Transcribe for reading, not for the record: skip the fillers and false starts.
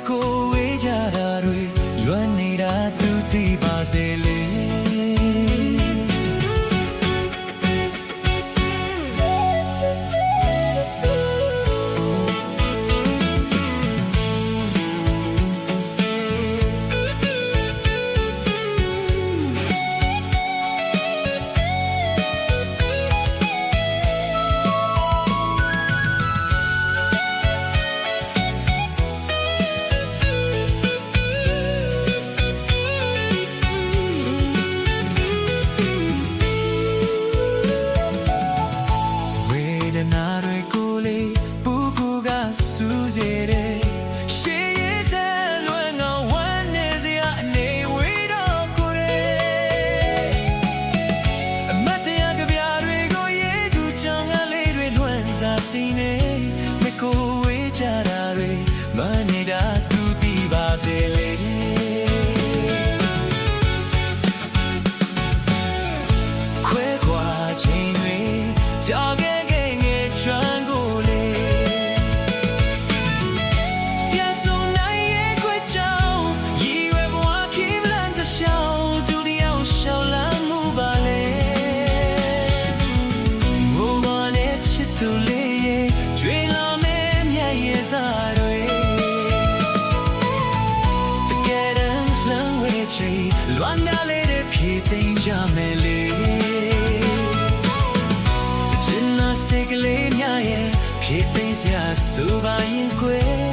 ကိုဝေးကြတာတွေလွမ်းနေတာသူသိပါစေလေနာတွေကိုလေပူကူကစူးစေတယ်ရှေးရေးစဲလွယ်ငောင်းဝမ်းနေစရာအနေဝေးတော့ကိုယ်အမတ်တရားကြပြတွေကိုရေးသူချောင်းကလေးတွေလွမ်းစာစီနေမကိုဝေးကြတာတွေမနေတာသူသိပါစေလေခွဲခွာချိန်တွေကြောက်လွမ်းနာလေးတဲ့ဖြည့်သိမ်းကြမယ်လေကျင်းနာစိတ်ကလေးများရဲ့ဖြည့်သိမ်းစရာဆိုပါရင်ခွေ